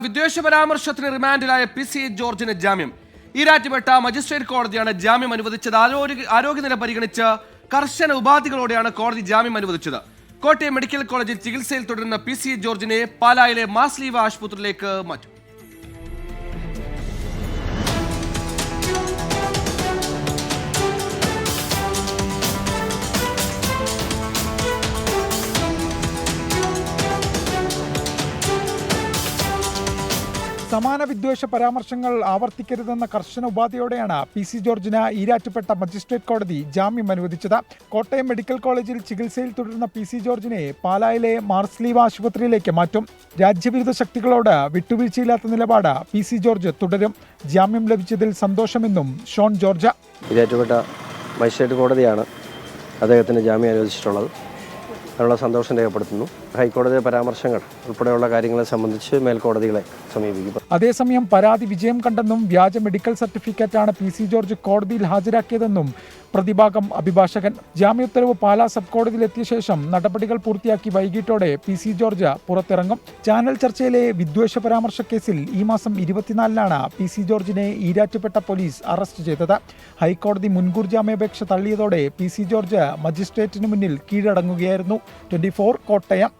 വിദ്വേഷ പരാമർശത്തിന് റിമാൻഡിലായ പി.സി. ജോർജിന് ജാമ്യം. ഈരാറ്റുപേട്ട മജിസ്ട്രേറ്റ് കോടതിയാണ് ജാമ്യം അനുവദിച്ചത്. ആരോഗ്യനില പരിഗണിച്ച് കർശന ഉപാധികളോടെയാണ് കോടതി ജാമ്യം അനുവദിച്ചത്. കോട്ടയം മെഡിക്കൽ കോളേജിൽ ചികിത്സയിൽ തുടരുന്ന പി.സി. ജോർജിനെ പാലായിലെ മാസ്ലീവ ആശുപത്രിയിലേക്ക് മാറ്റും. സമാന വിദ്വേഷ പരാമർശങ്ങൾ ആവർത്തിക്കരുതെന്ന കർശന ഉപാധിയോടെയാണ് പി.സി. ജോർജിന് ഈരാറ്റുപേട്ട മജിസ്ട്രേറ്റ് കോടതി ജാമ്യം അനുവദിച്ചത്. കോട്ടയം മെഡിക്കൽ കോളേജിൽ ചികിത്സയിൽ തുടരുന്ന പി.സി. ജോർജിനെ പാലായിലെ മാർസ്ലീവ ആശുപത്രിയിലേക്ക് മാറ്റും. രാജ്യവിരുദ്ധ ശക്തികളോട് വിട്ടുവീഴ്ചയില്ലാത്ത നിലപാട് പി.സി. ജോർജ് തുടരും. ജാമ്യം ലഭിച്ചതിൽ സന്തോഷമെന്നും ഷോൺ ജോർജ്. ഈരാറ്റുപേട്ട മജിസ്ട്രേറ്റ് കോടതിയാണ് അദ്ദേഹത്തിന് ജാമ്യം അനുവദിച്ചിട്ടുള്ളത്. അതിനുള്ള സന്തോഷം രേഖപ്പെടുത്തുന്നു. ഹൈക്കോടതിയുടെ പരാമർശങ്ങൾ ഉൾപ്പെടെയുള്ള കാര്യങ്ങളെ സംബന്ധിച്ച് മേൽക്കോടതികളെ സമീപിക്കും. അതേസമയം പരാതി വിജയം കണ്ടെന്നും വ്യാജ മെഡിക്കൽ സർട്ടിഫിക്കറ്റാണ് പി.സി. ജോർജ് കോടതിയിൽ ഹാജരാക്കിയതെന്നും പ്രതിഭാഗം അഭിഭാഷകൻ. ജാമ്യോത്തരവ് പാലാ സബ് കോടതിയിലെത്തിയ ശേഷം നടപടികൾ പൂർത്തിയാക്കി വൈകിട്ടോടെ പി.സി. ജോർജ് പുറത്തിറങ്ങും. ചാനൽ ചർച്ചയിലെ വിദ്വേഷ പരാമർശ കേസിൽ ഈ മാസം 24-നാണ് പി.സി. ജോർജിനെ ഈരാറ്റുപേട്ട പോലീസ് അറസ്റ്റ് ചെയ്തത്. ഹൈക്കോടതി മുൻകൂർ ജാമ്യാപേക്ഷ തള്ളിയതോടെ പി.സി. ജോർജ് മജിസ്ട്രേറ്റിന് മുന്നിൽ കീഴടങ്ങുകയായിരുന്നു. 24 കോട്ടയം.